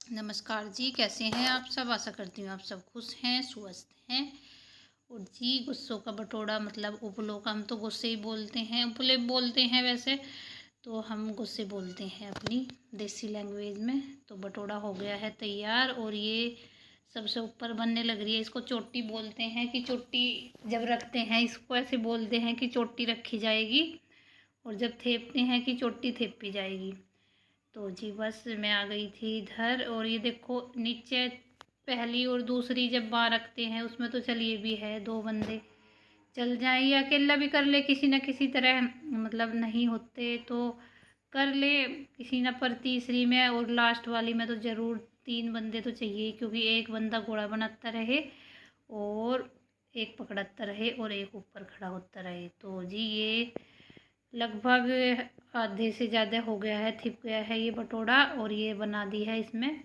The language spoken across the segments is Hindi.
नमस्कार जी, कैसे हैं आप सब। आशा करती हूँ आप सब खुश हैं, स्वस्थ हैं। और जी, गुस्सों का बटोरा मतलब उपलों का, हम तो गुस्से ही बोलते हैं, उपले बोलते हैं वैसे तो हम गुस्से बोलते हैं अपनी देसी लैंग्वेज में। तो बटोरा हो गया है तैयार और ये सबसे ऊपर बनने लग रही है। इसको चोटी बोलते हैं कि चोटी जब रखते हैं इसको ऐसे बोलते हैं कि चोटी रखी जाएगी, और जब थेपते हैं कि चोटी थेपी जाएगी। तो जी बस मैं आ गई थी इधर, और ये देखो नीचे पहली और दूसरी जब बार रखते हैं उसमें तो चलिए भी है, दो बंदे चल जाए या अकेला भी कर ले किसी न किसी तरह, मतलब नहीं होते तो कर ले किसी न, पर तीसरी में और लास्ट वाली में तो ज़रूर तीन बंदे तो चाहिए, क्योंकि एक बंदा घोड़ा बनाता रहे और एक पकड़ता रहे और एक ऊपर खड़ा होता रहे। तो जी ये लगभग आधे से ज़्यादा हो गया है, थिप गया है ये बटोरा, और ये बना दी है इसमें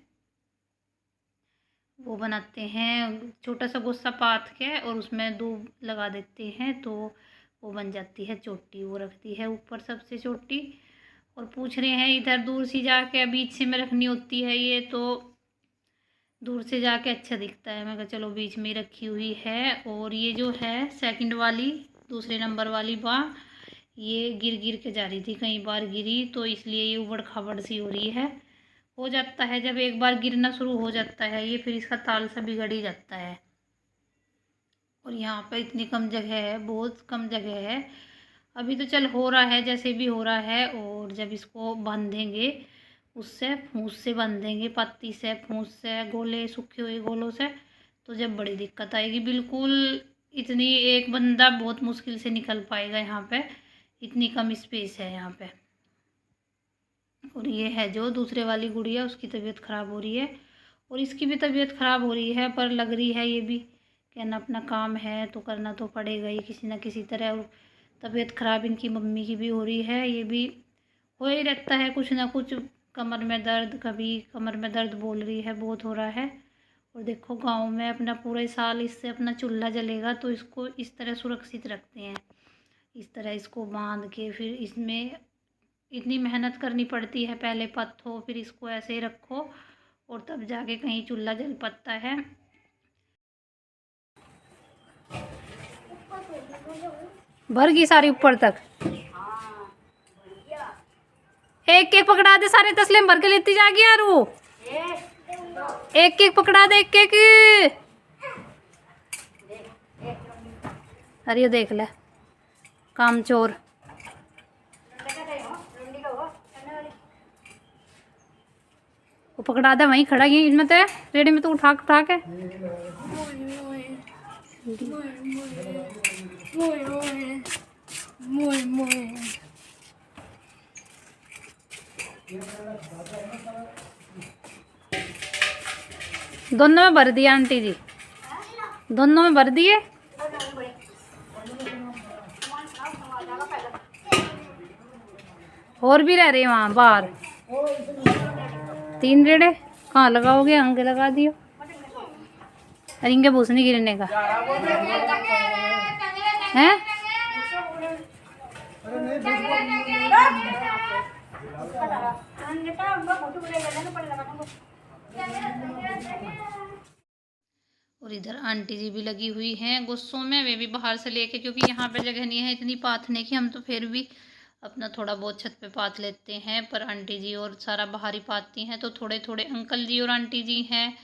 वो बनाते हैं छोटा सा गुस्सा पाथ के और उसमें दूब लगा देते हैं तो वो बन जाती है चोटी। वो रखती है ऊपर सबसे चोटी, और पूछ रहे हैं इधर दूर से जाके बीच से में रखनी होती है ये, तो दूर से जाके अच्छा दिखता है। मैं कहा चलो बीच में रखी हुई है। और ये जो है सेकंड वाली दूसरे नंबर वाली बाँ, ये गिर गिर के जा रही थी, कई बार गिरी तो इसलिए ये उबड़ खाबड़ सी हो रही है। हो जाता है जब एक बार गिरना शुरू हो जाता है ये, फिर इसका ताल सा बिगड़ ही जाता है। और यहाँ पर इतनी कम जगह है, बहुत कम जगह है। अभी तो चल हो रहा है जैसे भी हो रहा है, और जब इसको बांधेंगे उससे फूंस से बांधेंगे, पत्ती से फूंस से गोले सूखे हुए गोलों से, तो जब बड़ी दिक्कत आएगी। बिल्कुल इतनी एक बंदा बहुत मुश्किल से निकल पाएगा यहाँ पे, इतनी कम स्पेस है यहाँ पे। और ये है जो दूसरे वाली गुड़िया, उसकी तबीयत ख़राब हो रही है और इसकी भी तबीयत ख़राब हो रही है, पर लग रही है ये भी कहना अपना काम है तो करना तो पड़ेगा ही किसी ना किसी तरह। और तबीयत ख़राब इनकी मम्मी की भी हो रही है, ये भी हो ही रहता है कुछ ना कुछ, कमर में दर्द, कभी कमर में दर्द बोल रही है, बहुत हो रहा है। और देखो गांव में अपना पूरे साल इससे अपना चूल्हा जलेगा, तो इसको इस तरह सुरक्षित रखते हैं, इस तरह इसको बांध के। फिर इसमें इतनी मेहनत करनी पड़ती है, पहले पत्थो फिर इसको ऐसे ही रखो और तब जाके कहीं चूल्हा जल पाता है। भर गई सारी ऊपर तक, एक एक पकड़ा दे, सारे तसले में भर के लेती जाएगी यार वो, एक एक पकड़ा दे, एक एक। अरे ये देख ले काम चोर, वो पकड़ा दे, वहीं खड़ा ही इनमें, तो रेडी में तो उठा उठा के दोनों में भर दिया आंटी जी, दोनों में भर दिए। और भी रह रहे वहाँ बाहर, तीन रेड़े कहाँ लगाओगे, अंगे लगा दियो, रिंगे भूस नहीं गिरने का है। और इधर आंटी जी भी लगी हुई हैं गुस्सों में, वे भी बाहर से लेके, क्योंकि यहाँ पे जगह नहीं है इतनी पाथने की, हम तो फिर भी अपना थोड़ा बहुत छत पे पाथ लेते हैं, पर आंटी जी और सारा बाहर ही पाथती हैं। तो थोड़े थोड़े अंकल जी और आंटी जी हैं,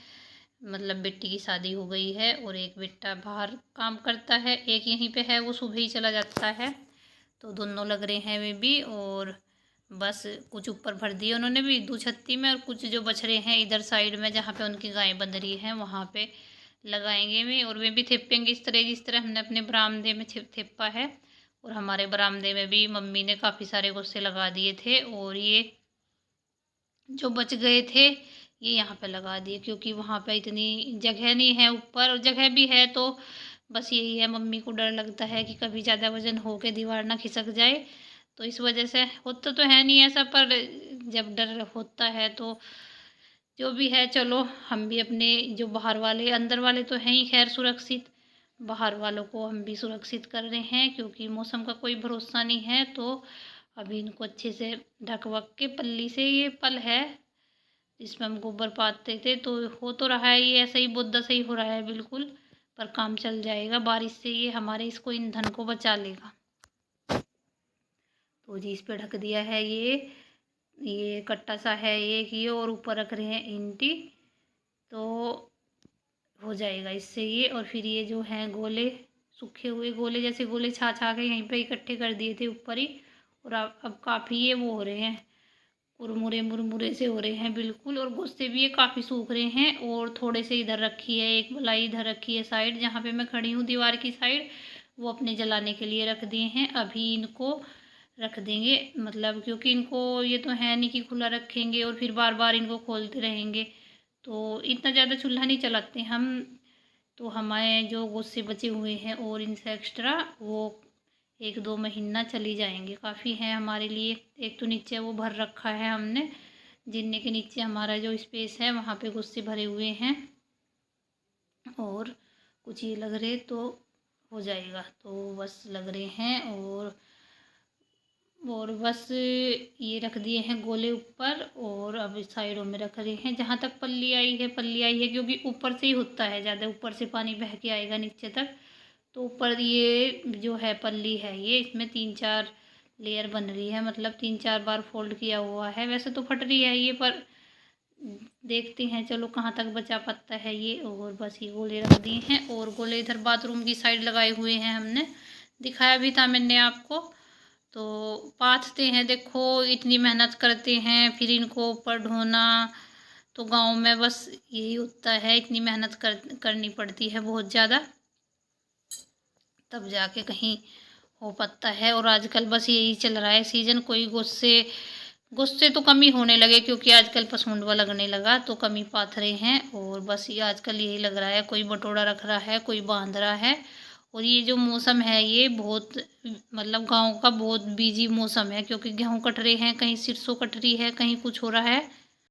मतलब बेटी की शादी हो गई है और एक बेटा बाहर काम करता है, एक यहीं पे है, वो सुबह ही चला जाता है। तो दोनों लग रहे हैं वे भी, और बस कुछ ऊपर भर दिए उन्होंने भी दो छत्ती में, और कुछ जो बच रहे हैं इधर साइड में जहाँ पे उनकी गाय बंध रही है वहाँ पे लगाएंगे वे, और वे भी थेपेंगे इस तरह जिस तरह हमने अपने बरामदे में थेपा है। और हमारे बरामदे में भी मम्मी ने काफ़ी सारे गुस्से लगा दिए थे, और ये जो बच गए थे ये यहाँ पे लगा दिए, क्योंकि वहाँ पे इतनी जगह नहीं है ऊपर, और जगह भी है तो बस यही है, मम्मी को डर लगता है कि कभी ज़्यादा वजन हो के दीवार ना खिसक जाए, तो इस वजह से। होता तो है नहीं ऐसा, पर जब डर होता है तो जो भी है चलो, हम भी अपने जो बाहर वाले, अंदर वाले तो हैं ही खैर सुरक्षित, बाहर वालों को हम भी सुरक्षित कर रहे हैं, क्योंकि मौसम का कोई भरोसा नहीं है। तो अभी इनको अच्छे से ढक वक के पल्ली से, ये पल है इसमें हम गोबर पाते थे। तो हो तो रहा है ये ऐसा ही बुद्धा सही हो रहा है बिल्कुल, पर काम चल जाएगा। बारिश से ये हमारे इसको ईंधन को बचा लेगा। तो जी इस पे ढक दिया है ये कट्टा सा है एक ये, और ऊपर रख रहे हैं ईंटी, तो हो जाएगा इससे ये। और फिर ये जो हैं गोले, सूखे हुए गोले, जैसे गोले छा छा के यहीं पे इकट्ठे कर दिए थे ऊपर ही, और अब काफ़ी ये वो हो रहे हैं, मुरमुरे मुरमुरे से हो रहे हैं बिल्कुल। और गुस्से भी ये काफ़ी सूख रहे हैं। और थोड़े से इधर रखी है एक मलाई, इधर रखी है साइड जहाँ पे मैं खड़ी हूँ दीवार की साइड, वो अपने जलाने के लिए रख दिए हैं। अभी इनको रख देंगे, मतलब क्योंकि इनको ये तो है नहीं कि खुला रखेंगे और फिर बार बार इनको खोलते रहेंगे, तो इतना ज़्यादा चूल्हा नहीं चलाते हम। तो हमारे जो गुस्से बचे हुए हैं और इनसे एक्स्ट्रा, वो 1-2 महीना चली जाएंगे, काफ़ी है हमारे लिए। एक तो नीचे वो भर रखा है हमने, जिनने के नीचे हमारा जो स्पेस है वहाँ पे गुस्से भरे हुए हैं, और कुछ ये लग रहे तो हो जाएगा। तो बस लग रहे हैं, और बस ये रख दिए हैं गोले ऊपर, और अब इस साइडों में रख रहे हैं। जहाँ तक पल्ली आई है, क्योंकि ऊपर से ही होता है ज़्यादा, ऊपर से पानी बह के आएगा नीचे तक। तो ऊपर ये जो है पल्ली है ये, इसमें 3-4 लेयर बन रही है, मतलब 3-4 बार फोल्ड किया हुआ है। वैसे तो फट रही है ये, पर देखते हैं चलो कहाँ तक बचा पाता है ये। और बस ये गोले रख दिए हैं, और गोले इधर बाथरूम की साइड लगाए हुए हैं हमने, दिखाया भी था मैंने आपको। तो पाथते हैं, देखो इतनी मेहनत करते हैं, फिर इनको ऊपर ढोना, तो गांव में बस यही होता है, इतनी मेहनत करनी पड़ती है बहुत ज़्यादा, तब जाके कहीं हो पाता है। और आजकल बस यही चल रहा है सीजन, कोई गुस्से गुस्से तो कम ही होने लगे, क्योंकि आजकल पसंदवा लगने लगा, तो कम ही पाथ रहे हैं। और बस ये आजकल यही लग रहा है, कोई बटोरा रख रहा है, कोई बांध रहा है। और ये जो मौसम है ये बहुत, मतलब गांव का बहुत बिजी मौसम है, क्योंकि गेहूँ कट रहे हैं, कहीं सरसों कट रही है, कहीं कुछ हो रहा है।